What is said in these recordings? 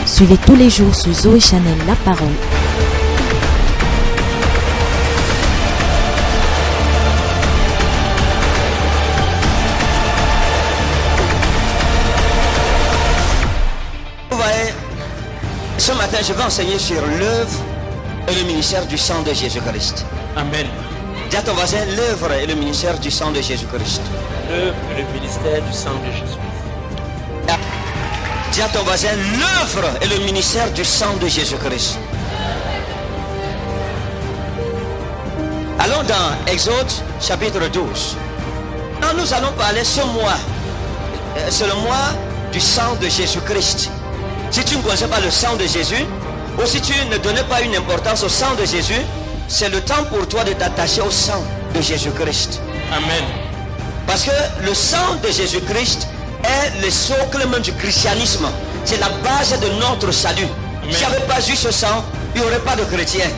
Suivez tous les jours sur Zoé Channel La Parole. Vous voyez, ce matin, je vais enseigner sur l'œuvre et le ministère du sang de Jésus-Christ. Amen. Dis à ton voisin, l'œuvre et le ministère du sang de Jésus-Christ. L'œuvre et le ministère du sang de Jésus. Dis à ton voisin, l'œuvre et le ministère du sang de Jésus-Christ. Allons dans Exode chapitre 12. Quand nous allons parler ce mois, c'est le mois du sang de Jésus-Christ. Si tu ne connaissais pas le sang de Jésus, ou si tu ne donnais pas une importance au sang de Jésus, c'est le temps pour toi de t'attacher au sang de Jésus-Christ. Amen. Parce que le sang de Jésus-Christ est le socle même du christianisme. C'est la base de notre salut. Amen. S'il n'y avait pas eu ce sang, il n'y aurait pas de chrétiens.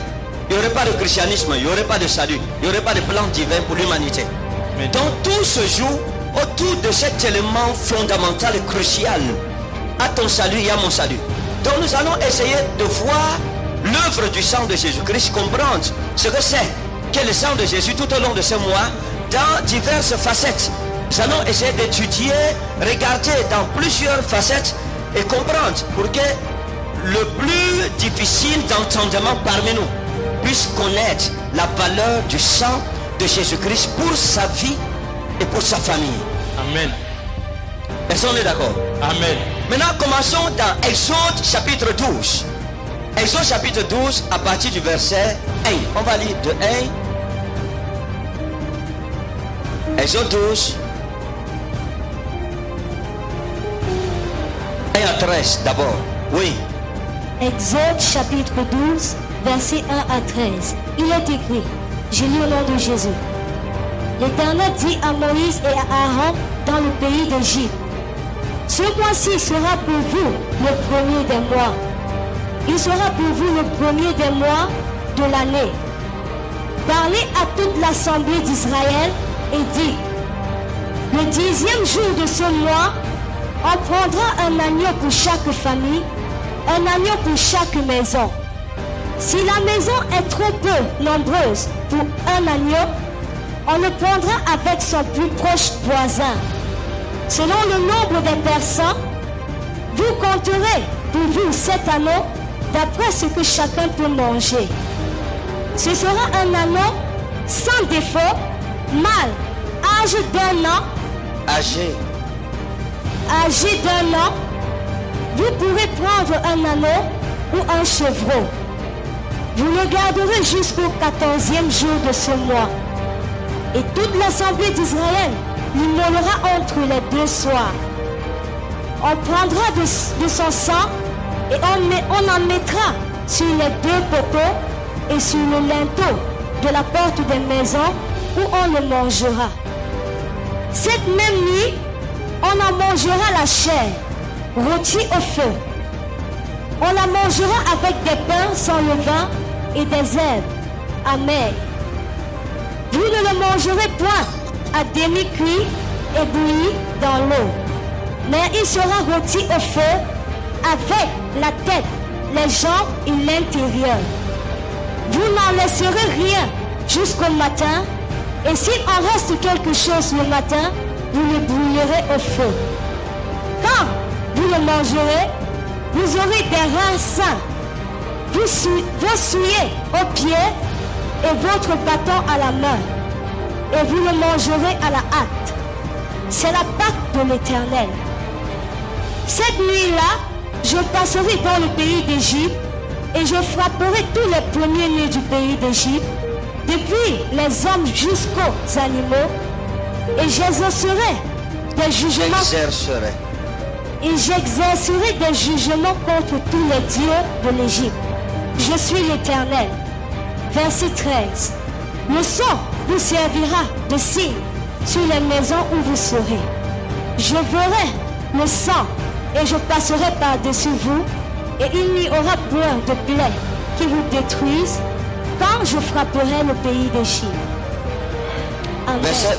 Il n'y aurait pas de christianisme, il n'y aurait pas de salut. Il n'y aurait pas de plan divin pour l'humanité. Donc tout se joue autour de cet élément fondamental et crucial. À ton salut et à mon salut. Donc nous allons essayer de voir l'œuvre du sang de Jésus-Christ, comprendre ce que c'est, qu'est le sang de Jésus tout au long de ce mois, dans diverses facettes. Nous allons essayer d'étudier, regarder dans plusieurs facettes et comprendre pour que le plus difficile d'entendement parmi nous puisse connaître la valeur du sang de Jésus-Christ pour sa vie et pour sa famille. Amen. Est-ce qu'on est d'accord? Amen. Maintenant, commençons dans Exode chapitre 12. Exode chapitre 12 à partir du verset 1. On va lire de 1. Exode 12. 1 à 13 d'abord. Oui. Exode chapitre 12, versets 1 à 13. Il est écrit, je lis au nom de Jésus. L'Éternel dit à Moïse et à Aaron dans le pays d'Égypte, ce mois-ci sera pour vous le premier des mois. Il sera pour vous le premier des mois de l'année. Parlez à toute l'assemblée d'Israël et dites, le 10e jour de ce mois, on prendra un agneau pour chaque famille, un agneau pour chaque maison. Si la maison est trop peu nombreuse pour un agneau, on le prendra avec son plus proche voisin. Selon le nombre des personnes, vous compterez pour vous cet agneau d'après ce que chacun peut manger. Ce sera un agneau sans défaut, mâle, âgé d'un an. Âgé d'un an, vous pourrez prendre un agneau ou un chevreau. Vous le garderez jusqu'au 14e jour de ce mois. Et toute l'assemblée d'Israël l'immolera entre les deux soirs. On prendra de son sang et on en mettra sur les deux poteaux et sur le linteau de la porte des maisons où on le mangera. Cette même nuit, on en mangera la chair, rôtie au feu. On la mangera avec des pains sans levain et des herbes amères. Vous ne le mangerez point à demi-cuit et bouilli dans l'eau, mais il sera rôti au feu avec la tête, les jambes et l'intérieur. Vous n'en laisserez rien jusqu'au matin, et s'il en reste quelque chose le matin, vous le brûlerez au feu. Quand vous le mangerez, vous aurez des reins sains. Vous souillez aux pieds et votre bâton à la main, et vous le mangerez à la hâte. C'est la Pâque de l'Éternel. Cette nuit-là, je passerai dans le pays d'Égypte et je frapperai tous les premiers-nés du pays d'Égypte, depuis les hommes jusqu'aux animaux, et j'exercerai des jugements contre tous les dieux de l'Égypte. Je suis l'Éternel. Verset 13. Le sang vous servira de signe sur les maisons où vous serez. Je verrai le sang et je passerai par-dessus vous, et il n'y aura point de plaie qui vous détruise quand je frapperai le pays d'Égypte. Amen. Verset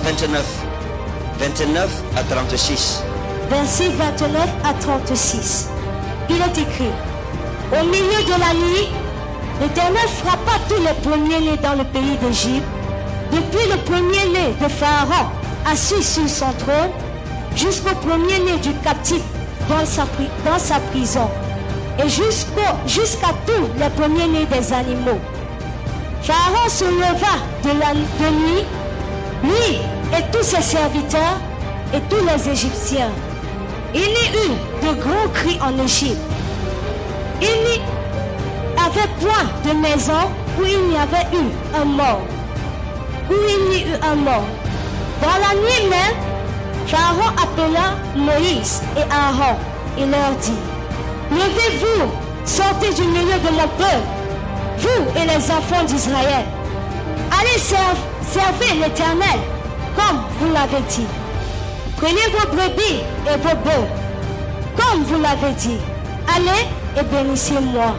29 à 36. Verset 29 à 36. Il est écrit, Au milieu de la nuit, l'Éternel frappa tous les premiers-nés dans le pays d'Égypte, depuis le premier-né de Pharaon assis sur son trône, jusqu'au premier-né du captif dans sa prison, et jusqu'à tous les premiers-nés des animaux. Pharaon se leva de nuit, lui et tous ses serviteurs et tous les Égyptiens. Il y eut de gros cris en Égypte. Il n'y avait point de maison où il n'y avait eu un mort. Dans la nuit même, Pharaon appela Moïse et Aaron et leur dit: Levez-vous, sortez du milieu de mon peuple, vous et les enfants d'Israël. Allez servir l'Éternel comme vous l'avez dit. Prenez vos brebis et vos bœufs, comme vous l'avez dit. Allez et bénissez-moi.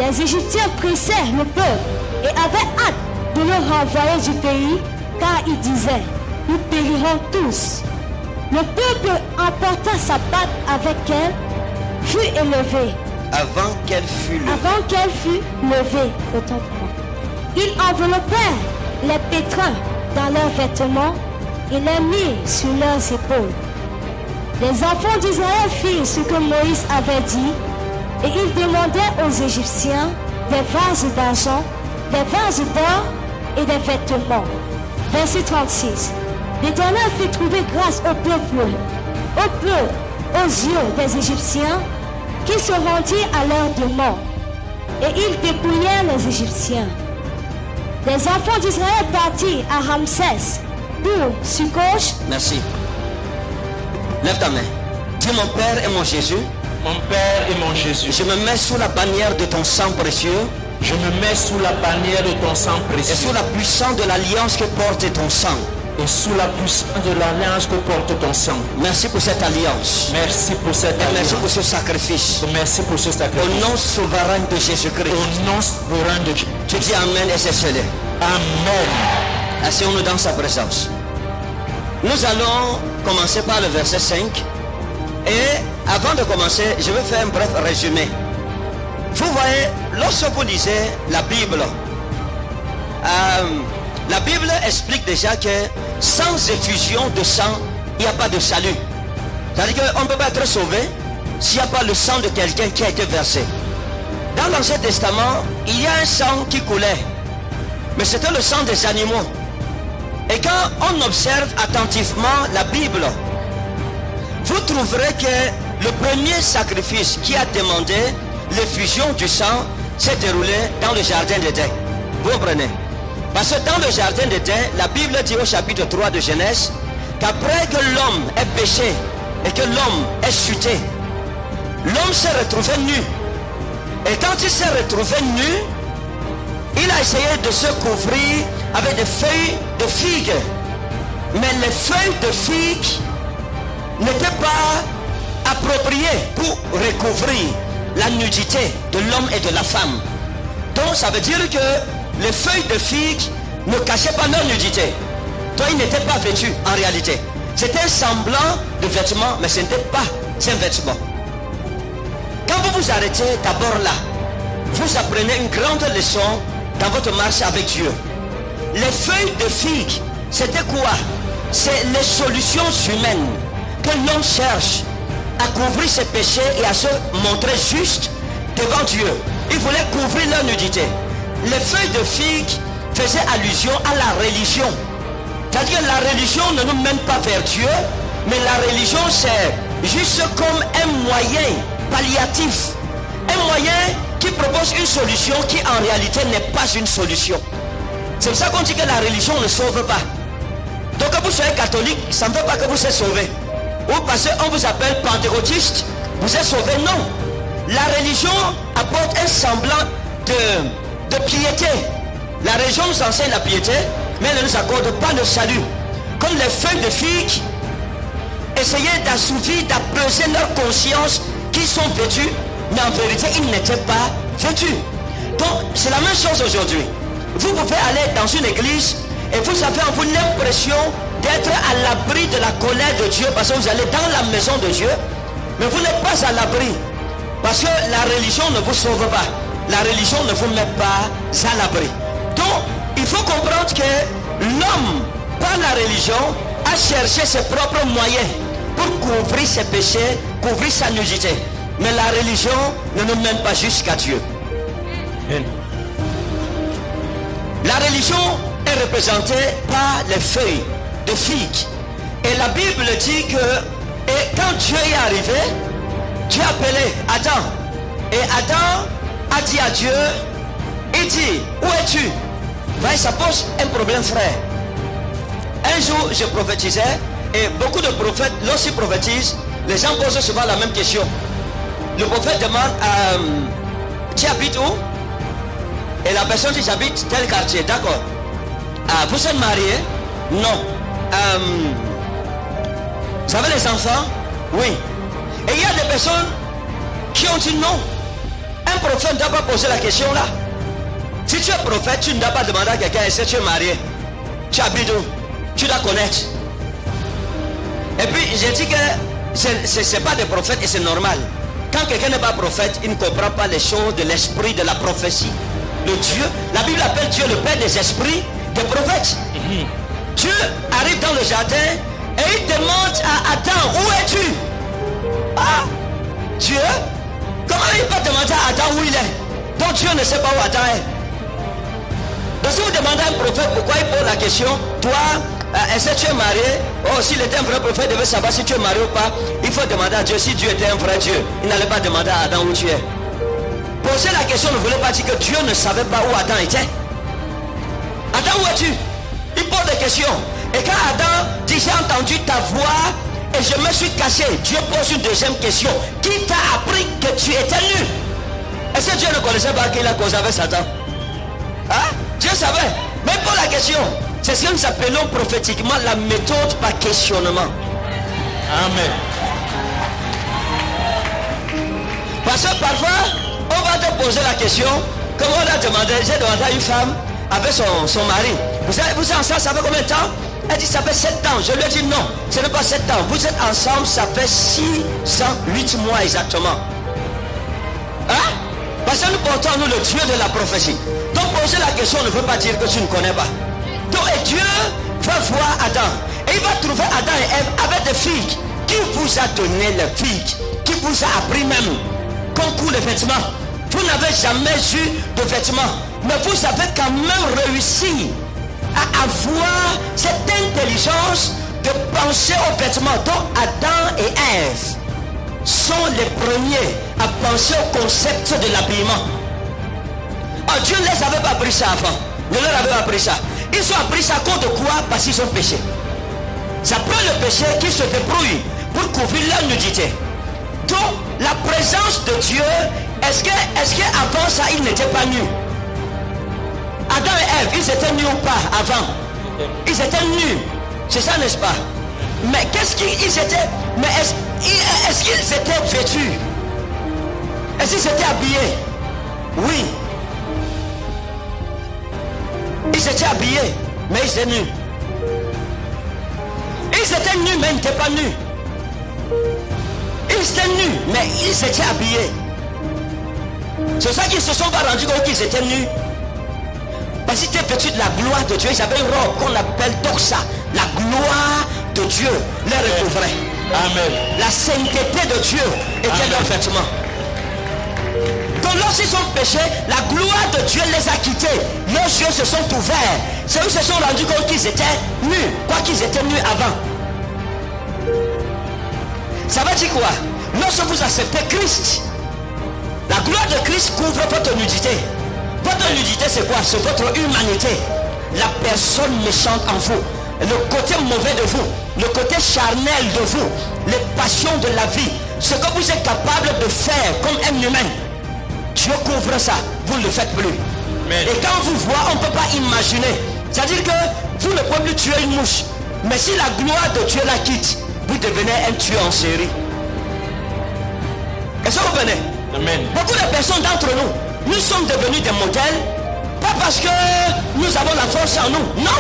Les Égyptiens pressèrent le peuple et avaient hâte de le renvoyer du pays, car ils disaient: nous périrons tous. Le peuple emporta sa patte avec elle, fut élevé. Avant qu'elle fût levée, autant pour moi. Ils enveloppèrent les pétrins dans leurs vêtements et les mirent sur leurs épaules. Les enfants d'Israël firent ce que Moïse avait dit, et ils demandaient aux Égyptiens des vases d'argent, des vases d'or et des vêtements. Verset 36. L'Éternel fit trouver grâce au peuple, aux yeux des Égyptiens, qui se rendirent à leur demande, et ils dépouillèrent les Égyptiens. Les enfants d'Israël partirent à Ramsès pour Succoth. Merci. Lève ta main. Dis: mon Père et mon Jésus. Mon Père et mon Jésus, Je me mets sous la bannière de ton sang précieux je me mets sous la bannière de ton sang et précieux sous la puissance de l'alliance que porte ton sang. et sous la puissance de l'alliance que porte ton sang. Merci pour cette alliance. Merci pour cette Et merci pour alliance. ce sacrifice. Merci pour ce sacrifice. Au nom souverain de Jésus-Christ. Au nom souverain de Dieu. Tu dis Amen et c'est scellé. Amen. Asseyons-nous dans sa présence. Nous allons commencer par le verset 5. Et avant de commencer, je vais faire un bref résumé. Vous voyez, lorsque vous lisez la Bible explique déjà que sans effusion de sang, il n'y a pas de salut. C'est-à-dire qu'on ne peut pas être sauvé s'il n'y a pas le sang de quelqu'un qui a été versé. Dans l'Ancien Testament, il y a un sang qui coulait, mais c'était le sang des animaux. Et quand on observe attentivement la Bible, vous trouverez que le premier sacrifice qui a demandé l'effusion du sang s'est déroulé dans le jardin d'Éden. Vous comprenez? Parce que dans le jardin d'Éden, la Bible dit au chapitre 3 de Genèse qu'après que l'homme ait péché et que l'homme ait chuté, l'homme s'est retrouvé nu. Et quand il s'est retrouvé nu, il a essayé de se couvrir avec des feuilles de figues. Mais les feuilles de figues n'étaient pas appropriées pour recouvrir la nudité de l'homme et de la femme. Donc ça veut dire que les feuilles de figues ne cachaient pas leur nudité. Donc ils n'étaient pas vêtus en réalité. C'était un semblant de vêtement, mais ce n'était pas un vêtement. Quand vous vous arrêtez d'abord là, vous apprenez une grande leçon dans votre marche avec Dieu. Les feuilles de figues, c'était quoi? C'est les solutions humaines que l'homme cherche à couvrir ses péchés et à se montrer juste devant Dieu. Il voulait couvrir leur nudité. Les feuilles de figues faisaient allusion à la religion. C'est-à-dire que la religion ne nous mène pas vers Dieu, mais la religion c'est juste comme un moyen palliatif. Un moyen qui propose une solution qui en réalité n'est pas une solution. C'est pour ça qu'on dit que la religion ne sauve pas. Donc quand vous soyez catholique, ça ne veut pas que vous êtes sauvé. Ou parce qu'on vous appelle pentecôtiste, vous êtes sauvé. Non. La religion apporte un semblant de piété. La religion nous enseigne la piété, mais elle ne nous accorde pas le salut. Comme les feuilles de figues essayaient d'assouvir, d'apaiser leur conscience qui sont vêtus, mais en vérité ils n'étaient pas vêtus. Donc c'est la même chose aujourd'hui. Vous pouvez aller dans une église et vous avez en vous l'impression d'être à l'abri de la colère de Dieu parce que vous allez dans la maison de Dieu, mais vous n'êtes pas à l'abri. Parce que la religion ne vous sauve pas. La religion ne vous met pas à l'abri. Donc, il faut comprendre que l'homme, par la religion, a cherché ses propres moyens pour couvrir ses péchés, couvrir sa nudité. Mais la religion ne nous mène pas jusqu'à Dieu. La religion est représentée par les feuilles de figues. Et la Bible dit que quand Dieu est arrivé, Dieu a appelé Adam. Et Adam a dit à Dieu, il dit, où es-tu? Ça pose un problème, frère. Un jour, je prophétisais, et beaucoup de prophètes, lorsqu'ils prophétisent, les gens posent souvent la même question. Le prophète demande, tu habites où? Et la personne dit, j'habite tel quartier. D'accord. Vous êtes marié? Non. Vous avez des enfants? Oui. Et il y a des personnes qui ont dit non. Un prophète ne doit pas poser la question là. Si tu es prophète, tu ne dois pas demander à quelqu'un, est-ce que tu es marié? Tu habites où? Tu dois connaître. Et puis j'ai dit que ce n'est pas des prophètes et c'est normal. Quand quelqu'un n'est pas prophète, il ne comprend pas les choses de l'esprit de la prophétie. Le Dieu, la Bible appelle Dieu le Père des esprits, des prophètes. Dieu arrive dans le jardin et il demande à Adam, où es-tu? Ah, Dieu, comment il peut demander à Adam où il est? Donc Dieu ne sait pas où Adam est. Donc si vous demandez à un prophète pourquoi il pose la question, toi, est-ce que tu es marié? Oh, s'il était un vrai prophète, il devait savoir si tu es marié ou pas. Il faut demander à Dieu. Si Dieu était un vrai Dieu, il n'allait pas demander à Adam où tu es. Poser la question ne voulait pas dire que Dieu ne savait pas où Adam était. Adam, où es-tu? Il pose des questions. Et quand Adam dit, j'ai entendu ta voix et je me suis caché, Dieu pose une deuxième question. Qui t'a appris que tu étais nu? Est-ce que Dieu ne connaissait pas qu'il a causé avec Satan? Hein? Dieu savait. Mais pour la question, c'est ce que nous appelons prophétiquement la méthode par questionnement. Amen. Parce que parfois, on va te poser la question, comme on a demandé, j'ai demandé à une femme avec son mari, vous êtes ensemble, ça fait combien de temps? Elle dit, ça fait 7 ans. Je lui ai dit, non, ce n'est pas 7 ans. Vous êtes ensemble, ça fait 608 mois exactement. Hein? Parce que nous portons, nous, le Dieu de la prophétie. Donc, poser la question ne veut pas dire que tu ne connais pas. Donc, et Dieu va voir Adam. Et il va trouver Adam et Ève avec des figues. Qui vous a donné les figues? Qui vous a appris même qu'on court les vêtements? Vous n'avez jamais eu de vêtements. Mais vous avez quand même réussi à avoir cette intelligence de penser aux vêtements. Donc, Adam et Ève sont les premiers à penser au concept de l'habillement. Oh, Dieu ne les avait pas appris ça avant. Ne leur avait pas appris ça. Ils ont appris ça à cause de quoi? Parce qu'ils ont péché. Ça prend le péché qui se débrouille pour couvrir leur nudité. Donc la présence de Dieu, est-ce qu'avant ça ils n'étaient pas nus? Adam et Ève, ils étaient nus ou pas avant? Ils étaient nus. C'est ça, n'est-ce pas? Mais qu'est-ce qu'ils étaient? Mais est-ce qu'ils étaient vêtus? Est-ce qu'ils étaient habillés? Oui. Ils étaient habillés, mais ils étaient nus. Ils étaient nus, mais ils n'étaient pas nus. Ils étaient nus, mais ils étaient habillés. C'est ça qu'ils se sont pas rendus compte qu'ils étaient nus. Parce qu'ils étaient vêtus de la gloire de Dieu. Ils avaient une robe qu'on appelle doxa. La gloire de Dieu les recouvrait. Amen. La sainteté de Dieu était leur vêtement. Donc lorsqu'ils ont péché, la gloire de Dieu les a quittés. Leurs yeux se sont ouverts. C'est eux qui se sont rendus compte qu'ils étaient nus. Quoi qu'ils étaient nus avant. Ça veut dire quoi? Lorsque vous acceptez Christ, la gloire de Christ couvre votre nudité. Votre nudité c'est quoi? C'est votre humanité. La personne méchante en vous. Le côté mauvais de vous. Le côté charnel de vous. Les passions de la vie. Ce que vous êtes capable de faire comme un humain. Dieu couvre ça. Vous ne le faites plus. Amen. Et quand vous voyez, on ne peut pas imaginer. C'est-à-dire que vous ne pouvez plus tuer une mouche. Mais si la gloire de Dieu la quitte, vous devenez un tueur en série. Est-ce que vous venez? Amen. Beaucoup de personnes d'entre nous, nous sommes devenus des modèles, pas parce que nous avons la force en nous, non.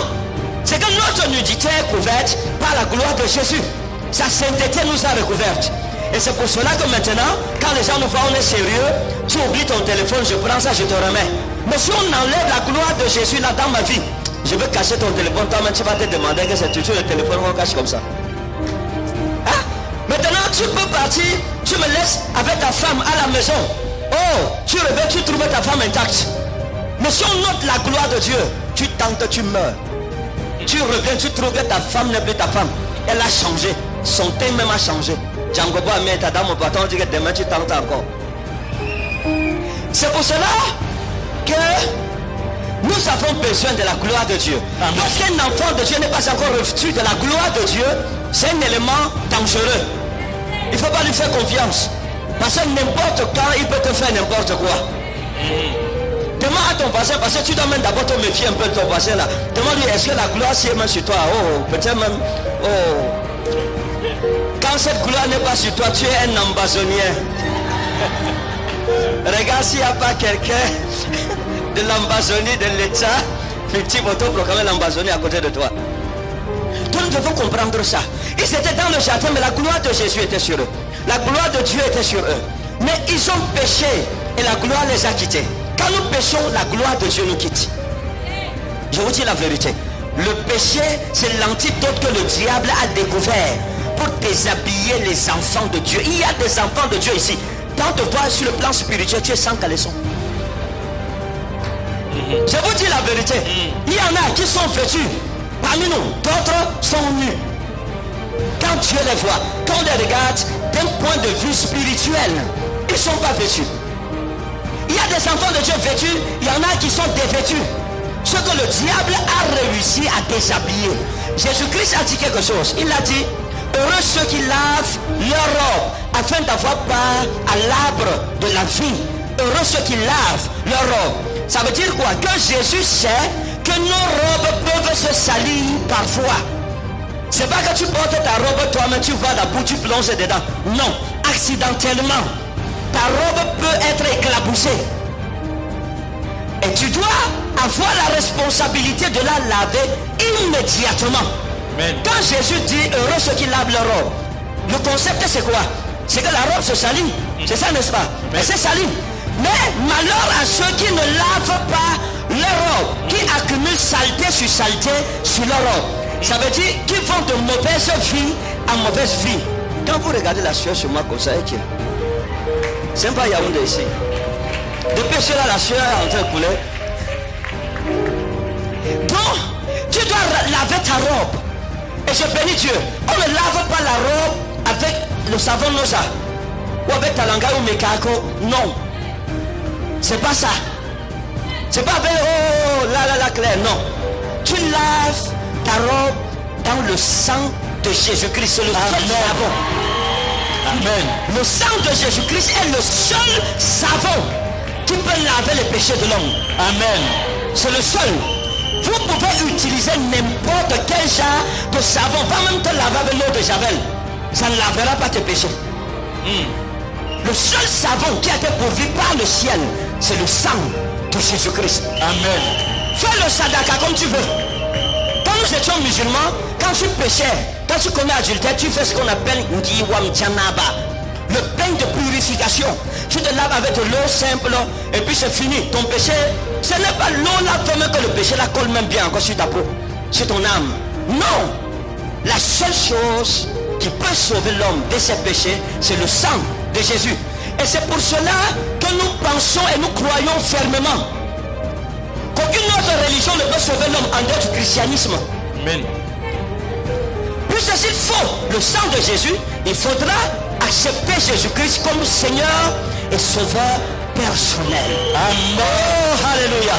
C'est que notre nudité est couverte par la gloire de Jésus. Sa sainteté nous a recouvertes. Et c'est pour cela que maintenant, quand les gens nous voient, on est sérieux, tu oublies ton téléphone, je prends ça, je te remets. Mais si on enlève la gloire de Jésus là dans ma vie, je veux cacher ton téléphone, toi-même tu vas te demander que c'est toujours le téléphone qu'on cache comme ça. Hein? Maintenant tu peux partir, tu me laisses avec ta femme à la maison. Oh, tu reviens, tu trouves ta femme intacte. Mais si on note la gloire de Dieu, tu tentes, tu meurs. Tu reviens, tu trouves que ta femme n'est plus ta femme. Elle a changé, son teint même a changé. Django Bois met ta dame au bâton, dit que demain tu tentes encore. C'est pour cela que nous avons besoin de la gloire de Dieu. Lorsqu'un enfant de Dieu n'est pas encore revêtu de la gloire de Dieu, c'est un élément dangereux. Il ne faut pas lui faire confiance. Parce que n'importe quand, il peut te faire n'importe quoi. Demande à ton voisin, parce que tu dois même d'abord te méfier un peu de ton voisin là. Demande-lui, est-ce que la gloire c'est même sur toi? Oh, peut-être même... Oh. Quand cette gloire n'est pas sur toi, tu es un ambazonnier. Regarde s'il n'y a pas quelqu'un de l'Ambazonie, de l'État fictif autoproclamé l'Ambazonie à côté de toi. Donc nous devons comprendre ça. Ils étaient dans le jardin, mais la gloire de Jésus était sur eux. La gloire de Dieu était sur eux. Mais ils ont péché et la gloire les a quittés. Quand nous péchons, la gloire de Dieu nous quitte. Je vous dis la vérité. Le péché, c'est l'antidote que le diable a découvert pour déshabiller les enfants de Dieu. Il y a des enfants de Dieu ici. Quand tu vois sur le plan spirituel, tu es sans caleçon. Je vous dis la vérité. Il y en a qui sont vêtus parmi nous, d'autres sont nus. Quand Dieu les voit, quand on les regarde d'un point de vue spirituel, ils ne sont pas vêtus. Il y a des enfants de Dieu vêtus, il y en a qui sont dévêtus. Ce que le diable a réussi à déshabiller. Jésus-Christ a dit quelque chose. Il a dit, heureux ceux qui lavent leur robe afin d'avoir part à l'arbre de la vie. Heureux ceux qui lavent leur robe. Ça veut dire quoi? Que Jésus sait que nos robes peuvent se salir parfois. C'est pas que tu portes ta robe toi-même, tu vas la boue, tu plonges dedans. Non, accidentellement, ta robe peut être éclaboussée. Et tu dois avoir la responsabilité de la laver immédiatement. Amen. Quand Jésus dit heureux ceux qui lavent leur robe, le concept c'est quoi? C'est que la robe se salit. C'est ça, n'est-ce pas? Elle se salit. Mais malheur à ceux qui ne lavent pas leur robe, qui accumulent saleté sur saleté sur leur robe. Ça veut dire qu'ils vont de mauvaise vie en mauvaise vie. Quand vous regardez la sueur sur moi comme ça, c'est pas Yaoundé ici. Depuis cela, la sueur est en train de couler. Donc, tu dois laver ta robe. Et je bénis Dieu. On ne lave pas la robe avec le savon Noza ou avec Talanga ou Mekako. Non. C'est pas ça. C'est pas avec oh la claire. Non. Tu laves ta robe dans le sang de Jésus-Christ. C'est le seul savon. Amen. Le sang de Jésus-Christ est le seul savon qui peut laver les péchés de l'homme. Amen. C'est le seul. Vous pouvez utiliser n'importe quel genre de savon. Va même te laver avec l'eau de Javel. Ça ne lavera pas tes péchés. Le seul savon qui a été pourvu par le ciel, c'est le sang de Jésus-Christ. Amen. Fais le sadaka comme tu veux. Quand nous étions musulmans, quand tu péchais, quand tu commets adultère, tu fais ce qu'on appelle Ngiwam Tjanaba, le bain de purification. Tu te laves avec de l'eau simple et puis c'est fini. Ton péché, ce n'est pas l'eau là vraiment que le péché la colle même bien encore sur ta peau, sur ton âme. Non. La seule chose qui peut sauver l'homme de ses péchés, c'est le sang de Jésus. Et c'est pour cela que nous pensons et nous croyons fermement qu'aucune autre religion ne peut sauver l'homme en dehors du christianisme. Amen. Puisque s'il faut le sang de Jésus, il faudra accepter Jésus-Christ comme Seigneur et Sauveur personnel. Amen. Oh, alléluia.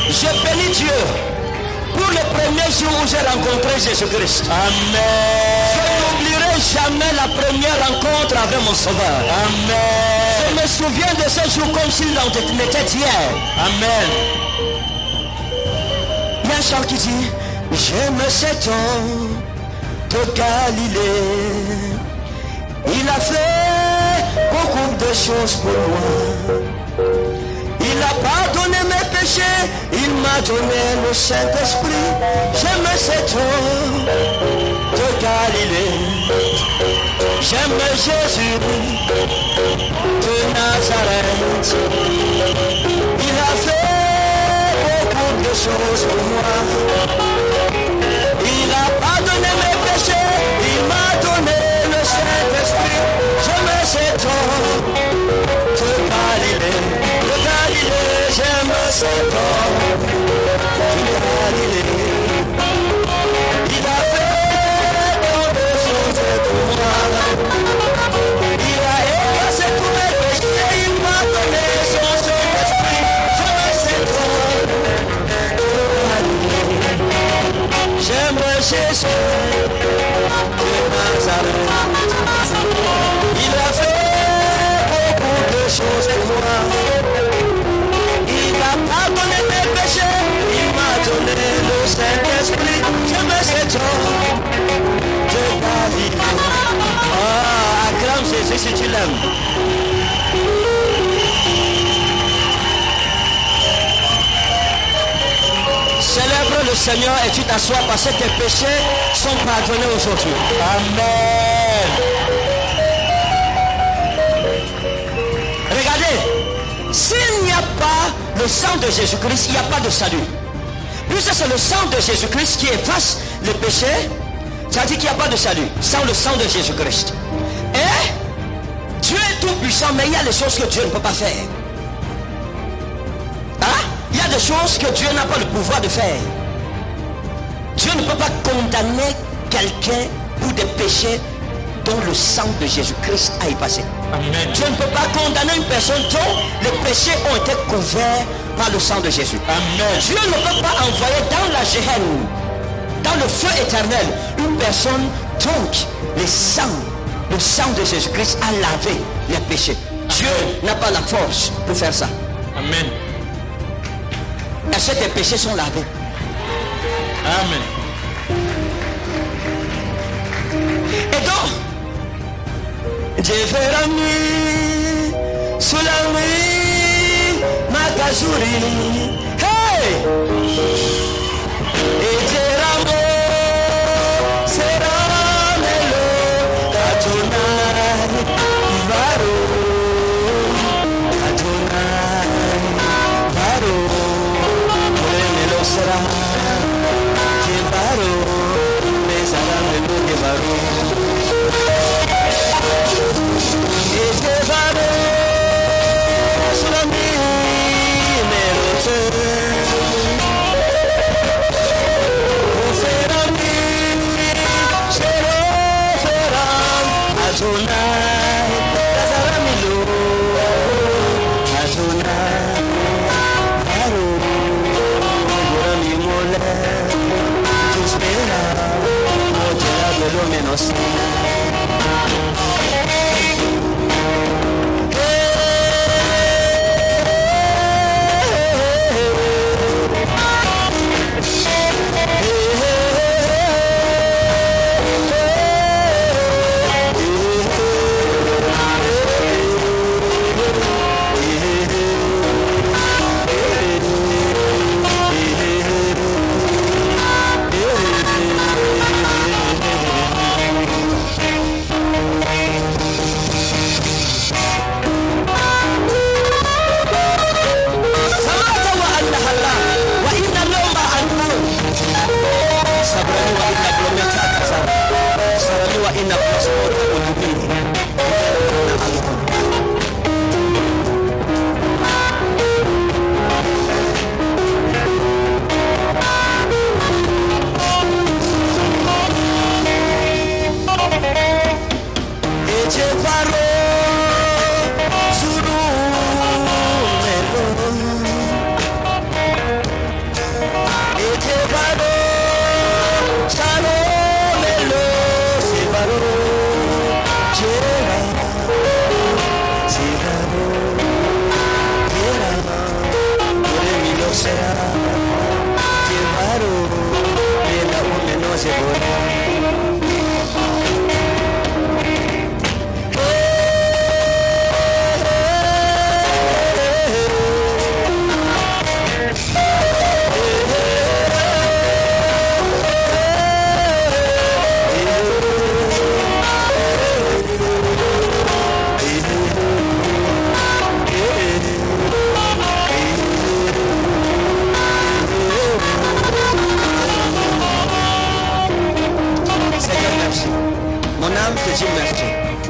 Je bénis Dieu pour le premier jour où j'ai rencontré Jésus-Christ. Amen. Je n'oublierai jamais la première rencontre avec mon Sauveur. Amen. Je me souviens de ce jour comme s'il n'était hier. Amen. Il y a un chant qui dit: j'aime cet homme de Galilée. Il a fait beaucoup de choses pour moi. Il Il a pardonné mes péchés, il m'a donné le Saint-Esprit. J'aime cet homme de Galilée. J'aime Jésus de Nazareth. Il a fait beaucoup de choses pour moi. Il a pardonné mes péchés, il m'a donné le Saint-Esprit. J'aime cet homme de Galilée. De Galilée, j'aime cet homme de Galilée. Il a fait beaucoup de choses pour moi. Il a effacé tous mes péchés, il m'a donné son Saint-Esprit. J'aime cet homme de Galilée. J'aime Jésus de Nazareth. Il a fait beaucoup de choses pour moi. Il a pardonné mes péchés, il m'a donné le Saint-Esprit. J'aime cet homme de Galilée. Oh, acclame Jésus si tu l'aimes. Célèbre le Seigneur et tu t'assois parce que tes péchés sont pardonnés aujourd'hui. Amen. Regardez, s'il n'y a pas le sang de Jésus-Christ, il n'y a pas de salut. Puisque c'est le sang de Jésus-Christ qui efface les péchés, ça dit qu'il n'y a pas de salut sans le sang de Jésus-Christ. Et Dieu est tout puissant, mais il y a des choses que Dieu ne peut pas faire. Il y a des choses que Dieu n'a pas le pouvoir de faire. Dieu ne peut pas condamner quelqu'un pour des péchés dont le sang de Jésus-Christ a effacé. Amen. Dieu ne peut pas condamner une personne dont les péchés ont été couverts par le sang de Jésus. Amen. Dieu ne peut pas envoyer dans la Géhenne, dans le feu éternel, une personne dont le sang de Jésus-Christ a lavé les péchés. Amen. Dieu n'a pas la force pour faire ça. Amen. Est-ce que tes péchés sont lavés? Amen. Et donc, Jeferami, Sulami, Makazuri, hey! Et Jeramo, Seramelo, Katonai, Varo, Katonai, Varo. Será Kevaro, Mesara Melo Kevaro, Kevaro, Sulami Merote, Serami, Seram, Adonai, Lazara Melo, Adonai, Varo. Tu espera, no llega de lo menos.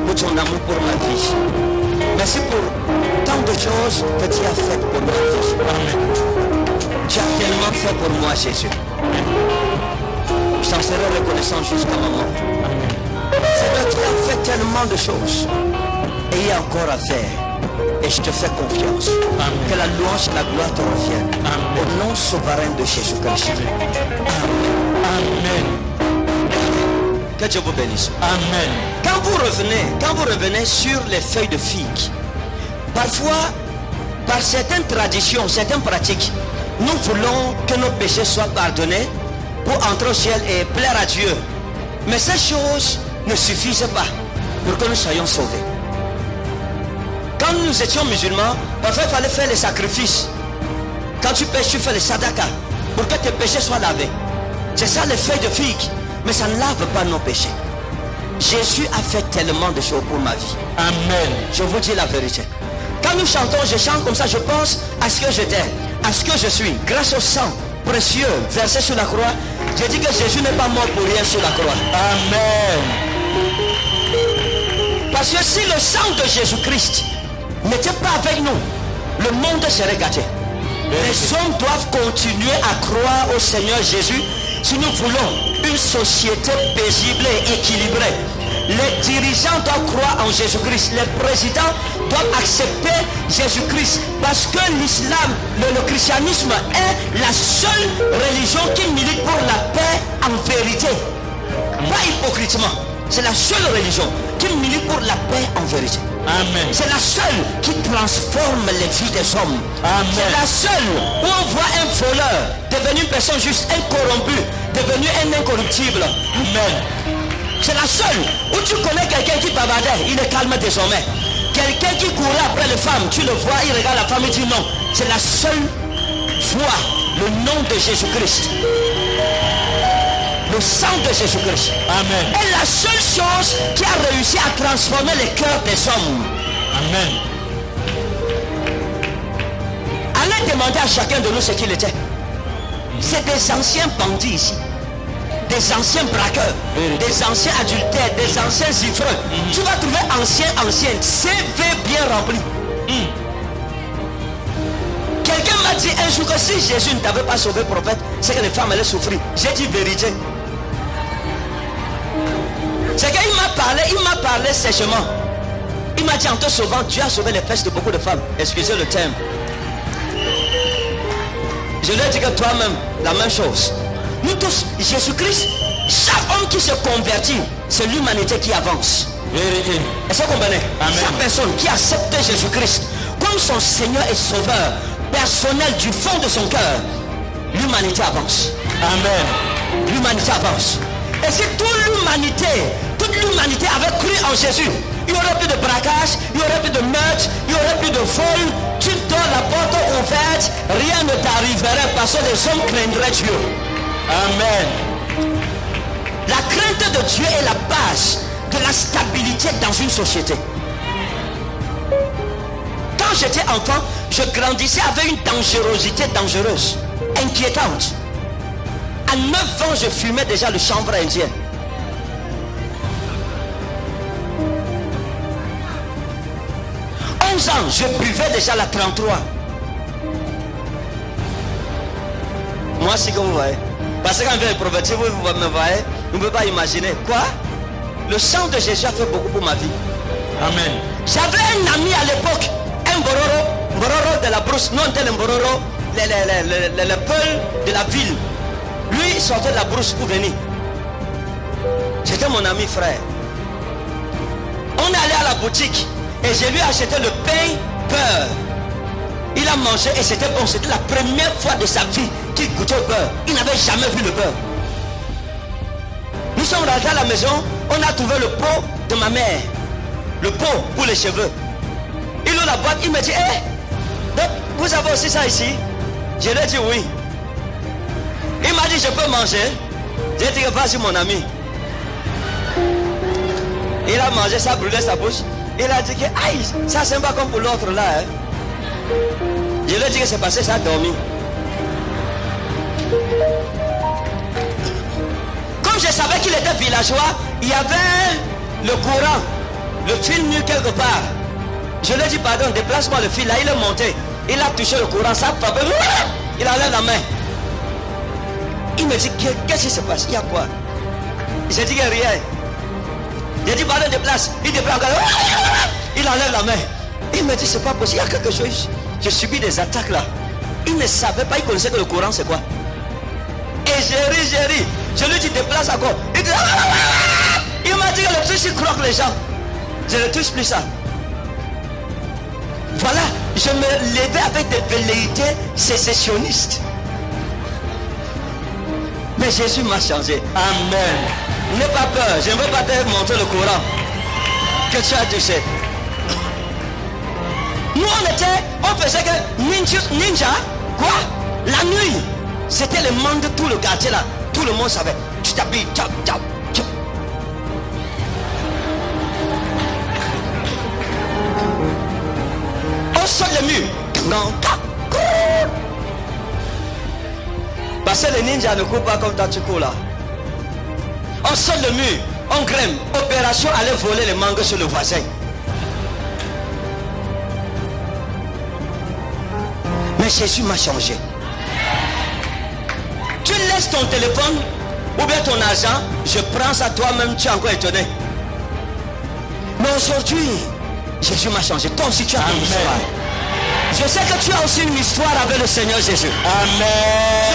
pour ton amour pour ma vie. Merci pour tant de choses que tu as faites pour ma vie. Amen. Tu as tellement fait pour moi, Jésus. Je t'en serai reconnaissant jusqu'à ma mort. Seigneur, tu as fait tellement de choses. Et il y a encore à faire. Et je te fais confiance. Amen. Que la louange et la gloire te reviennent. Amen. Au nom souverain de Jésus-Christ. Amen. Amen. Que Dieu vous bénisse. Amen. Quand vous revenez sur les feuilles de figue, parfois, par certaines traditions, certaines pratiques, nous voulons que nos péchés soient pardonnés pour entrer au ciel et plaire à Dieu. Mais ces choses ne suffisent pas pour que nous soyons sauvés. Quand nous étions musulmans, parfois il fallait faire les sacrifices. Quand tu pêches, tu fais les sadakas pour que tes péchés soient lavés. C'est ça les feuilles de figue. Mais ça ne lave pas nos péchés. Jésus a fait tellement de choses pour ma vie. Amen. Je vous dis la vérité. Quand nous chantons, je chante comme ça, je pense à ce que j'étais, à ce que je suis. Grâce au sang précieux versé sur la croix, je dis que Jésus n'est pas mort pour rien sur la croix. Amen. Parce que si le sang de Jésus-Christ n'était pas avec nous, le monde serait gâté. Les hommes doivent continuer à croire au Seigneur Jésus si nous voulons une société paisible et équilibrée. Les dirigeants doivent croire en Jésus-Christ. Les présidents doivent accepter Jésus-Christ. Parce que l'islam, le christianisme est la seule religion qui milite pour la paix en vérité. Pas hypocritement. C'est la seule religion qui milite pour la paix en vérité. Amen. C'est la seule qui transforme les vies des hommes. Amen. C'est la seule où on voit un voleur devenir une personne juste, un corrompu, devenu un incorruptible. Amen. C'est la seule où tu connais quelqu'un qui bavardait, il est calme désormais. Quelqu'un qui courait après les femmes, tu le vois, il regarde la femme et dit non. C'est la seule foi, le nom de Jésus-Christ. Le sang de Jésus-Christ. Amen. Est la seule chose qui a réussi à transformer les cœurs des hommes. Amen. Allez demander à chacun de nous ce qu'il était. C'est des anciens bandits ici. Des anciens braqueurs. Des anciens adultères. Des anciens ivreux. Tu vas trouver anciens. CV bien rempli. Quelqu'un m'a dit un jour que si Jésus ne t'avait pas sauvé prophète, c'est que les femmes allaient souffrir. J'ai dit vérité. C'est qu'il m'a parlé sèchement. Il m'a dit en te sauvant, Dieu a sauvé les fesses de beaucoup de femmes. Excusez le terme. Je lui ai dit que toi-même, la même chose. Nous tous, Jésus-Christ, chaque homme qui se convertit, c'est l'humanité qui avance. Vérité. Est-ce que vous comprenez? Amen. Chaque personne qui accepte Jésus-Christ comme son Seigneur et Sauveur personnel du fond de son cœur, l'humanité avance. Amen. L'humanité avance. Et si toute l'humanité avait cru en Jésus, il n'y aurait plus de braquage, il n'y aurait plus de meurtre, il n'y aurait plus de vol. Tu donnes la porte ouverte, rien ne t'arriverait parce que les hommes craindraient Dieu. Amen. La crainte de Dieu est la base de la stabilité dans une société. Quand j'étais enfant, je grandissais avec une dangerosité dangereuse, inquiétante. À 9 ans, je fumais déjà le chanvre indien. À 11 ans, je buvais déjà la 33. Moi, c'est que vous voyez. Parce que quand je vais prophétiser, vous me voyez, vous ne pouvez pas imaginer. Quoi? Le sang de Jésus a fait beaucoup pour ma vie. Amen. J'avais un ami à l'époque, un bororo de la brousse, non tel un bororo, le peul de la ville. Lui, il sortait de la brousse pour venir. C'était mon ami frère. On est allé à la boutique et je lui ai acheté le pain beurre. Il a mangé et c'était bon. C'était la première fois de sa vie qu'il goûtait au beurre. Il n'avait jamais vu le beurre. Nous sommes rentrés à la maison, on a trouvé le pot de ma mère. Le pot pour les cheveux. Il ouvre la boîte, il me dit, donc vous avez aussi ça ici? Je lui ai dit oui. Il m'a dit, je peux manger? J'ai dit, vas-y mon ami. Il a mangé, ça brûlait sa bouche. Il a dit que, aïe, ça c'est pas comme pour l'autre là. Hein. Je lui ai dit que c'est passé, ça a dormi. Comme je savais qu'il était villageois, il y avait le courant. le fil nu quelque part. Je lui ai dit pardon, déplace-moi le fil là, il est monté. Il a touché le courant, ça frappe. Il enlève la main. Il me dit, qu'est-ce qui se passe? Il y a quoi? J'ai dit qu'il n'y a rien. J'ai dit pardon, déplace. Il déplace encore. Il enlève la main. Il me dit, c'est pas possible, il y a quelque chose. Je subis des attaques là. Il ne savait pas, il connaissait que le courant c'est quoi. Et j'ai ri. Je lui dis déplace encore. Il dit, il m'a dit que le truc il croque les gens. Je ne touche plus ça. Voilà, je me levais avec des velléités sécessionnistes. Mais Jésus m'a changé. Amen. N'aie pas peur, je ne veux pas te montrer le courant que tu as touché. Nous on faisait que ninja, quoi? La nuit, c'était le monde de tout le quartier là. Tout le monde savait. Tu t'habilles, tchap. On saute le mur. Non. Parce que les ninjas ne courent pas comme toi tu cours là. On saute le mur, on grimpe. Opération aller voler les mangues sur le voisin. Mais Jésus m'a changé. Tu laisses ton téléphone ou bien ton argent, je prends ça toi-même, tu es encore étonné. Mais aujourd'hui, Jésus m'a changé. Toi aussi tu as une histoire. Je sais que tu as aussi une histoire avec le Seigneur Jésus. Amen.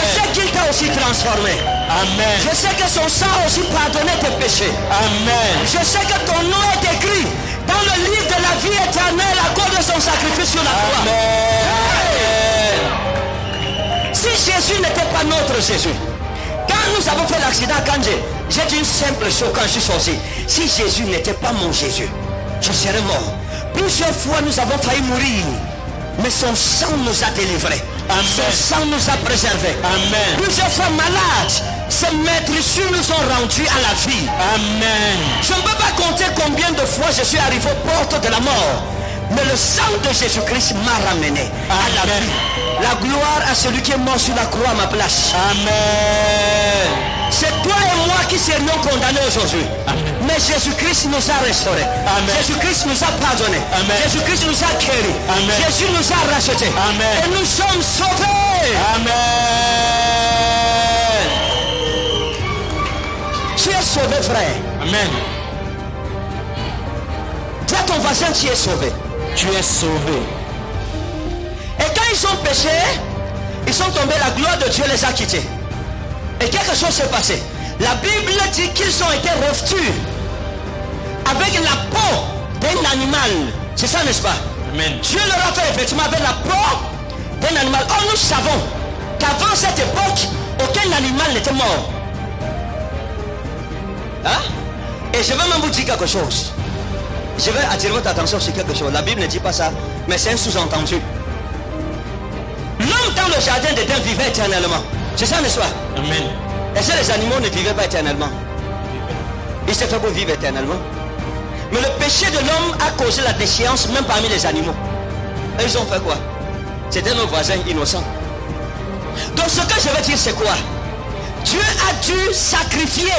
Je sais qu'il t'a aussi transformé. Amen. Je sais que son sang a aussi pardonné tes péchés. Amen. Je sais que ton nom est écrit dans le livre de la vie éternelle à cause de son sacrifice sur la croix. Amen. Si Jésus n'était pas notre Jésus, quand nous avons fait l'accident à Kanje, j'ai dit une simple chose quand je suis sorti. Si Jésus n'était pas mon Jésus, je serais mort. Plusieurs fois nous avons failli mourir. Mais son sang nous a délivrés. Amen. Son sang nous a préservés. Amen. Plusieurs fois malades, ces maîtresses nous ont rendus à la vie. Amen. Je ne peux pas compter combien de fois je suis arrivé aux portes de la mort. Mais le sang de Jésus-Christ m'a ramené à la vie. La gloire à celui qui est mort sur la croix à ma place. Amen. C'est toi et moi qui serions condamnés aujourd'hui. Mais Jésus-Christ nous a restaurés. Jésus-Christ nous a pardonnés. Jésus-Christ nous a guéris. Jésus nous a rachetés. Amen. Et nous sommes sauvés. Amen. Tu es sauvé, frère. Amen. Dis à ton voisin, tu es sauvé. Tu es sauvé. Et quand ils ont péché, ils sont tombés, la gloire de Dieu les a quittés. Et quelque chose s'est passé. La Bible dit qu'ils ont été revêtus avec la peau d'un animal. C'est ça, n'est-ce pas? Amen. Dieu leur a fait effectivement avec la peau d'un animal. Or nous savons qu'avant cette époque, aucun animal n'était mort. Hein? Et je vais même vous dire quelque chose. Je vais attirer votre attention sur quelque chose. La Bible ne dit pas ça, mais c'est un sous-entendu. L'homme dans le jardin d'Éden vivait éternellement. C'est ça, n'est-ce pas? Amen. Et si les animaux ne vivaient pas éternellement, ils se fait pour vivre éternellement. Mais le péché de l'homme a causé la déchéance même parmi les animaux. Et ils ont fait quoi? C'était nos voisins innocents. Donc ce que je veux dire c'est quoi? Dieu a dû sacrifier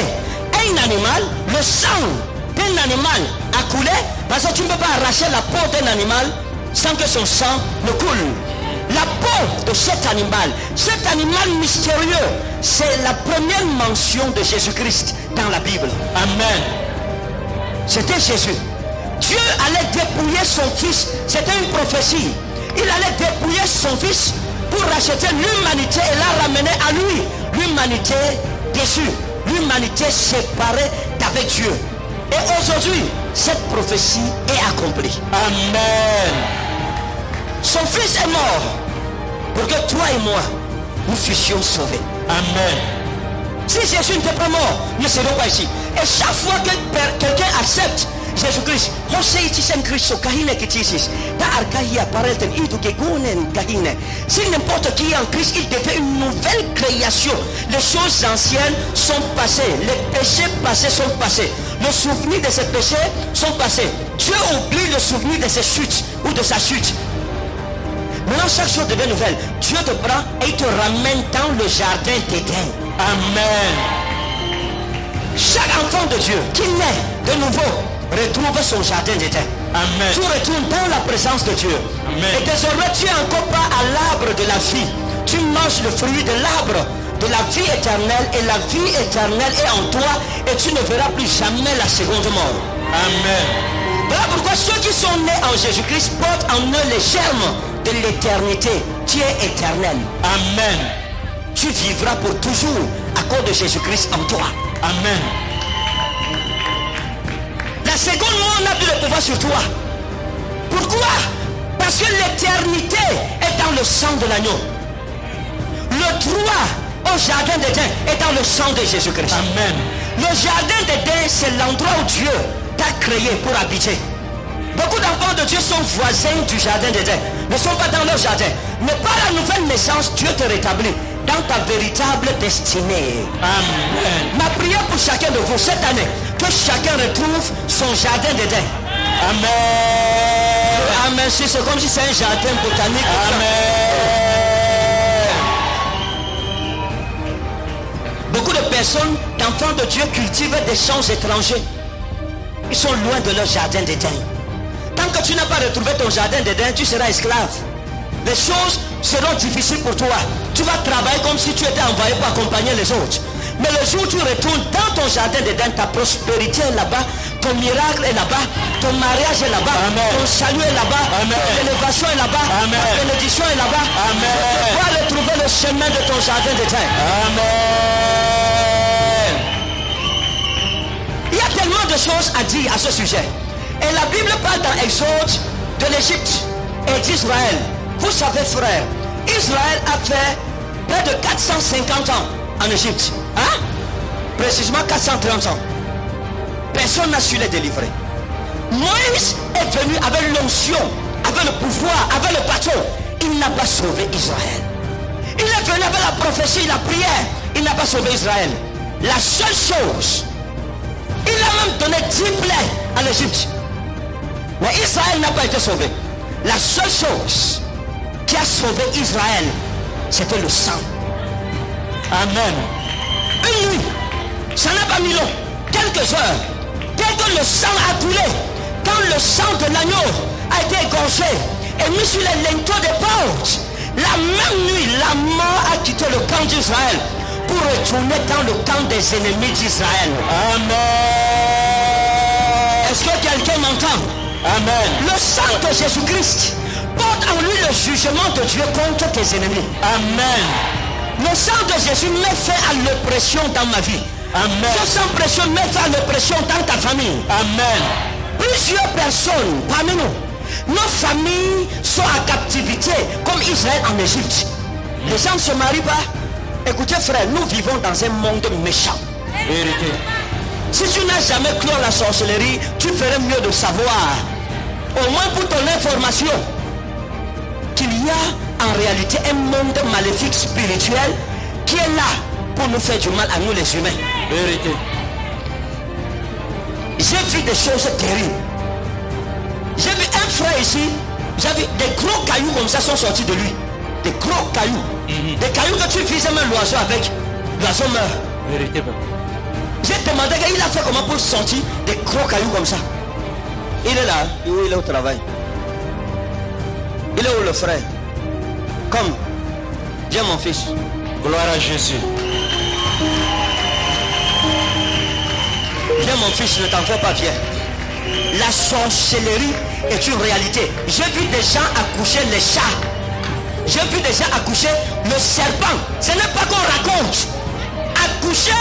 un animal, le sang d'un animal a coulé, parce que tu ne peux pas arracher la peau d'un animal sans que son sang ne coule. La peau de cet animal mystérieux, c'est la première mention de Jésus-Christ dans la Bible. Amen. C'était Jésus. Dieu allait dépouiller son fils. C'était une prophétie. Il allait dépouiller son fils pour racheter l'humanité et la ramener à lui. L'humanité déçue, l'humanité séparée d'avec Dieu. Et aujourd'hui, cette prophétie est accomplie. Amen. Son fils est mort pour que toi et moi, nous fussions sauvés. Amen. Si Jésus n'était pas mort, nous ne serions pas ici. Et chaque fois que quelqu'un accepte Jésus-Christ, si n'importe qui est en Christ, il devient une nouvelle création. Les choses anciennes sont passées, les péchés passés sont passés, le souvenir de ces péchés sont passés. Dieu oublie le souvenir de ses chutes ou de sa chute. Maintenant chaque chose devient nouvelle. Dieu te prend et il te ramène dans le jardin d'Éden. Amen. Chaque enfant de Dieu qui naît de nouveau retrouve son jardin d'Éden. Amen. Tu retournes dans la présence de Dieu. Amen. Et désormais tu es encore pas à l'arbre de la vie. Tu manges le fruit de l'arbre de la vie éternelle, et la vie éternelle est en toi, et tu ne verras plus jamais la seconde mort. Amen. Voilà pourquoi ceux qui sont nés en Jésus-Christ portent en eux les germes de l'éternité. Tu es éternel. Amen. Tu vivras pour toujours à cause de Jésus-Christ en toi. Amen. La seconde mort n'a plus de pouvoir sur toi. Pourquoi? Parce que l'éternité est dans le sang de l'agneau. Le droit au jardin d'Éden est dans le sang de Jésus-Christ. Amen. Le jardin d'Éden, c'est l'endroit où Dieu t'a créé pour habiter. Beaucoup d'enfants de Dieu sont voisins du jardin d'Éden, ne sont pas dans leur jardin. Mais par la nouvelle naissance, Dieu te rétablit dans ta véritable destinée. Amen. Ma prière pour chacun de vous cette année, que chacun retrouve son jardin d'Éden. Amen. Amen. C'est comme si c'est un jardin botanique. Amen. Beaucoup de personnes, d'enfants de Dieu, cultivent des champs étrangers. Ils sont loin de leur jardin d'Éden. Tant que tu n'as pas retrouvé ton jardin d'Éden, tu seras esclave. Les choses seront difficiles pour toi. Tu vas travailler comme si tu étais envoyé pour accompagner les autres. Mais le jour où tu retournes dans ton jardin d'Éden, ta prospérité est là-bas, ton miracle est là-bas, ton mariage est là-bas, ton salut est là-bas, ton élévation est là-bas, ta bénédiction est là-bas. Tu vas retrouver le chemin de ton jardin d'Éden. Amen. Il y a tellement de choses à dire à ce sujet. Et la Bible parle dans Exode de l'Égypte et d'Israël. Vous savez, frère, Israël a fait près de 450 ans en Égypte. Hein? Précisément 430 ans. Personne n'a su les délivrer. Moïse est venu avec l'onction, avec le pouvoir, avec le bateau. Il n'a pas sauvé Israël. Il est venu avec la prophétie, la prière. Il n'a pas sauvé Israël. La seule chose, il a même donné 10 plaies à l'Égypte. Mais Israël n'a pas été sauvé. La seule chose qui a sauvé Israël, c'était le sang. Amen. Une nuit, ça n'a pas mis long, quelques heures. Dès que le sang a coulé, quand le sang de l'agneau a été égorgé et mis sur les linteaux des portes, la même nuit, la mort a quitté le camp d'Israël pour retourner dans le camp des ennemis d'Israël. Amen. Est-ce que quelqu'un m'entend? Amen. Le sang de Jésus-Christ porte en lui le jugement de Dieu contre tes ennemis. Amen. Le sang de Jésus met fin à l'oppression dans ma vie. Amen. Ce sang précieux met fin à l'oppression dans ta famille. Amen. Plusieurs personnes parmi nous, nos familles sont en captivité comme Israël en Égypte. Les gens ne se marient pas. Écoutez frère, nous vivons dans un monde méchant. Vérité. Si tu n'as jamais cru à la sorcellerie, tu ferais mieux de savoir, au moins pour ton information, qu'il y a en réalité un monde maléfique spirituel qui est là pour nous faire du mal à nous les humains. Vérité. J'ai vu des choses terribles. J'ai vu un frère ici, j'ai vu des gros cailloux comme ça sont sortis de lui. Des gros cailloux. Des cailloux que tu visais même l'oiseau avec. L'oiseau meurt. Vérité. J'ai demandé qu'il a fait comment pour sortir des gros cailloux comme ça. Il est là, il est au travail. Il est où le frère? Comme, viens mon fils. Gloire à Jésus. Viens mon fils, ne t'en fais pas, viens. La sorcellerie est une réalité. J'ai vu des gens accoucher les chats. J'ai vu des gens accoucher le serpent. Ce n'est pas qu'on raconte. Accoucher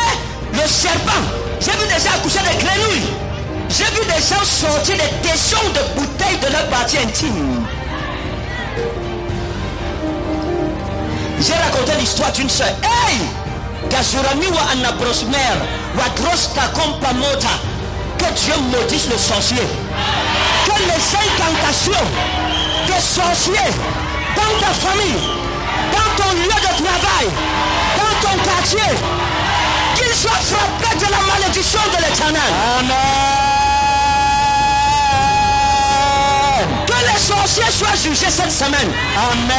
le serpent. J'ai vu des gens accoucher des grenouilles. J'ai vu des gens sortir des tessons de bouteilles de leur partie intime. J'ai raconté l'histoire d'une soeur. Hey! Gazurami wa anabrosmer wa drosta kompa mota. Que Dieu maudisse le sorcier. Que les incantations des sorciers dans ta famille, dans ton lieu de travail, dans ton quartier, qu'ils soient frappés de la malédiction de l'Éternel. Amen. Que les sorciers sorcier soit jugé cette semaine. Amen.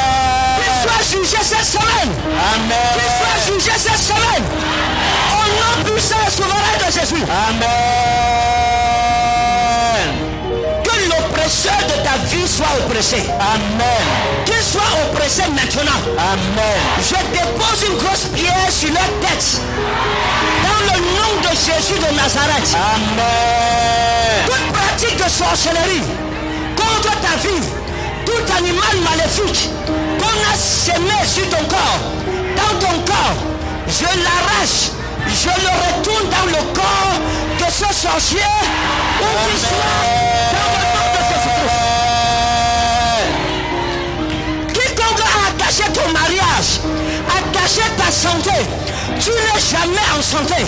Qu'il soit jugé cette semaine. Amen. Qu'il soit jugé cette semaine. Au nom puissant et souverain de Jésus. Amen. Que l'oppresseur de ta vie soit oppressé. Amen. Qu'il soit oppressé maintenant. Amen. Je dépose une grosse pierre sur leur tête. Dans le nom de Jésus de Nazareth. Amen. Toute pratique de sorcellerie contre ta vie, tout animal maléfique qu'on a semé sur ton corps, dans ton corps, je l'arrache, je le retourne dans le corps de ce sorcier où qu'il soit, dans le nom de Jésus-Christ. Quiconque a attaché ton mariage, attaché ta santé, tu n'es jamais en santé.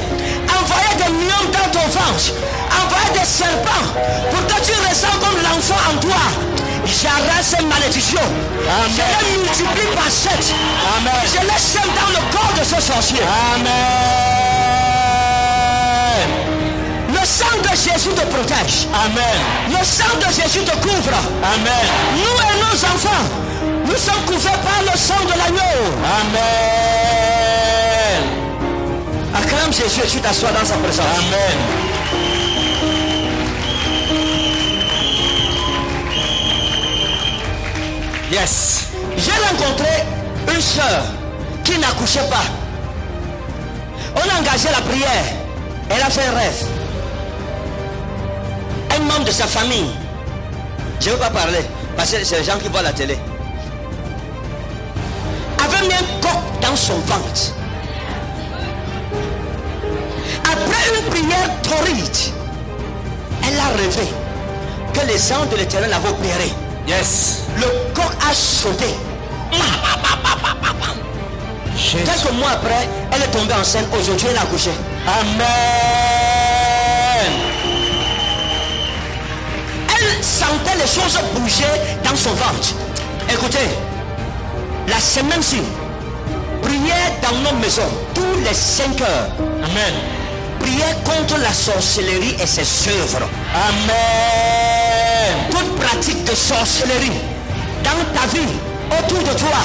Envoyer des myomes dans ton ventre, envoyer des serpents pour que tu ressens comme l'enfant en toi. J'arrête ces malédictions. Amen. Je les multiplie par 7. Amen. Je les sème dans le corps de ce sorcier. Amen. Le sang de Jésus te protège. Amen. Le sang de Jésus te couvre. Amen. Nous et nos enfants, nous sommes couverts par le sang de l'agneau. Amen. Acclame Jésus et tu t'assois dans sa présence. Amen. Yes. J'ai rencontré une soeur qui n'accouchait pas. On a engagé la prière. Elle a fait un rêve. Un membre de sa famille. Je ne veux pas parler parce que c'est les gens qui voient la télé. Avait mis un coq dans son ventre. Après une prière torride, elle a rêvé que les anges de l'Éternel l'avaient opéré. Yes. Le coq a sauté. Quelques mois après, elle est tombée enceinte. Aujourd'hui, elle a accouché. Amen. Elle sentait les choses bouger dans son ventre. Écoutez, la semaine-ci, prière dans nos maisons tous les 5 heures. Amen. Prière contre la sorcellerie et ses œuvres. Amen. Toute pratique de sorcellerie dans ta vie, autour de toi,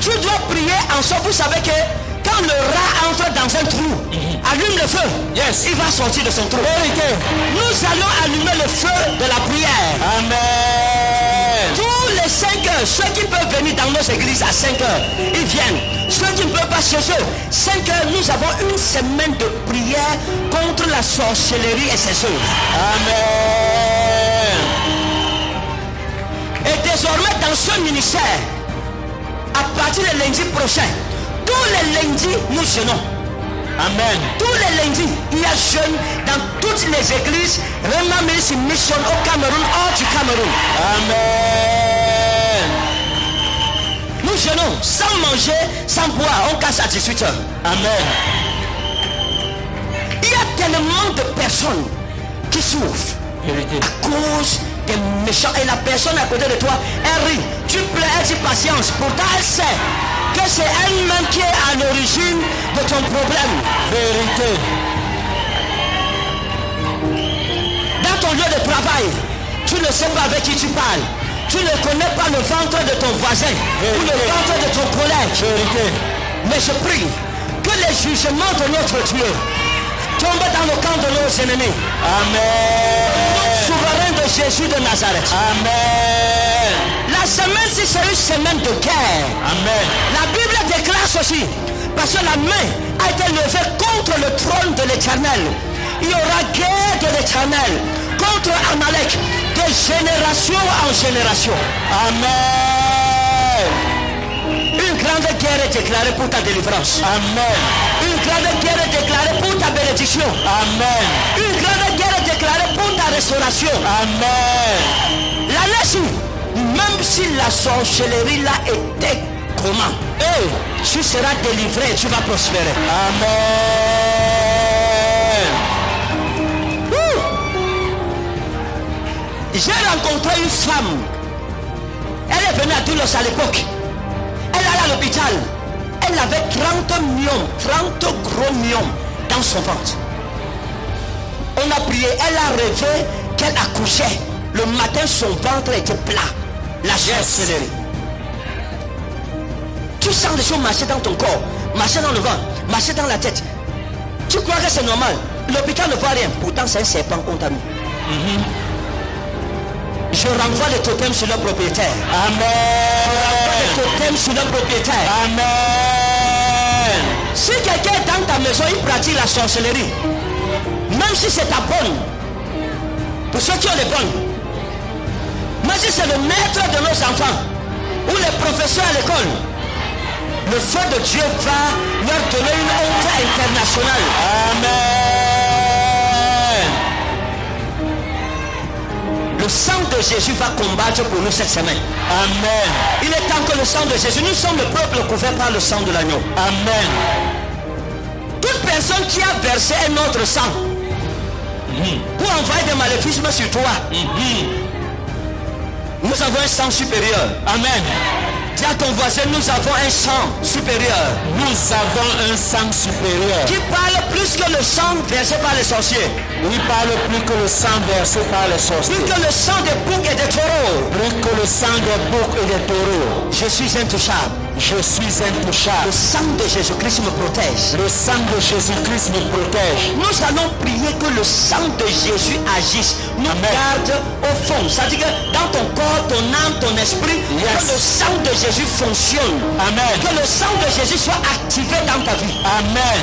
tu dois prier en sorte. Vous savez que quand le rat entre dans un trou, allume le feu. Yes. Il va sortir de son trou. Vérité. Nous allons allumer le feu de la prière. Amen. Tous les 5 heures, ceux qui peuvent venir dans nos églises à 5 heures, ils viennent. Ceux qui ne peuvent pas chez eux, 5 heures, nous avons une semaine de prière contre la sorcellerie et ses œuvres. Amen. Et désormais dans ce ministère, à partir de lundi prochain, tous les lundis, nous jeûnons. Amen. Tous les lundis, il y a jeûne dans toutes les églises. Rema Ministry Mission au Cameroun, hors du Cameroun. Amen. Nous jeûnons sans manger, sans boire. On casse à 18 heures. Amen. Il y a tellement de personnes qui souffrent Vérité. à cause des méchants. Et la personne à côté de toi, elle rit. Tu plais, elle dit patience. Pourtant, elle sait que c'est elle-même qui est à l'origine de ton problème. Vérité. Dans ton lieu de travail, tu ne sais pas avec qui tu parles. Tu ne connais pas le ventre de ton voisin ou le ventre de ton collègue. Vérité. Mais je prie que les jugements de notre Dieu tombent dans le camp de nos ennemis. Amen. Souverain de Jésus de Nazareth. Amen. La semaine-ci, c'est une semaine de guerre. Amen. La Bible déclare ceci. Parce que la main a été levée contre le trône de l'Éternel. Il y aura guerre de l'Éternel contre Amalek de génération en génération. Amen. Une grande guerre est déclarée pour ta délivrance. Amen. Une grande guerre est déclarée pour ta bénédiction. Amen. Une grande guerre est déclarée pour ta restauration. Amen. La même si la sorcellerie là était comment, tu seras délivré et tu vas prospérer. Amen. J'ai rencontré une femme. Elle est venue à Doulos à l'époque. Elle allait à l'hôpital. Elle avait 30 myomes, 30 gros myomes dans son ventre. On a prié, elle a rêvé qu'elle accouchait. Le matin, son ventre était plat. La sorcellerie. Tu sens des choses marcher dans ton corps, marcher dans le ventre, marcher dans la tête. Tu crois que c'est normal. L'hôpital ne voit rien. Pourtant, c'est un serpent qu'on t'a mis. Je renvoie les totems sur leur propriétaire. Amen. Je renvoie les totems sur leur propriétaire. Amen. Si quelqu'un est dans ta maison, il pratique la sorcellerie. Même si c'est ta bonne. Pour ceux qui ont les bonnes. Même si c'est le maître de nos enfants. Ou les professeurs à l'école. Le feu de Dieu va leur donner une honte internationale. Amen. Le sang de Jésus va combattre pour nous cette semaine. Amen. Il est temps que le sang de Jésus, nous sommes le peuple couvert par le sang de l'agneau. Amen. Toute personne qui a versé un autre sang pour envoyer des maléfices sur toi, nous avons un sang supérieur. Amen. Dis à ton voisin, nous avons un sang supérieur. Nous avons un sang supérieur. Qui parle plus que le sang versé par les sorciers. Il parle plus que le sang versé par les sorciers. Plus que le sang des boucs et des taureaux. Plus que le sang des boucs et des taureaux. Je suis intouchable. Je suis intouchable. Le sang de Jésus-Christ me protège. Le sang de Jésus-Christ me protège. Nous allons prier que le sang de Jésus agisse, nous garde au fond. C'est-à-dire que dans ton corps, ton âme, ton esprit, que le sang de Jésus fonctionne. Amen. Que le sang de Jésus soit activé dans ta vie. Amen.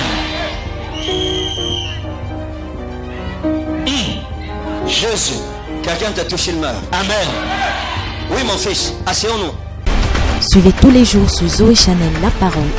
Jésus. Quelqu'un te touche, il meurt. Amen. Oui, mon fils, asseyons-nous. Suivez tous les jours sur Zoé Channel La Parole.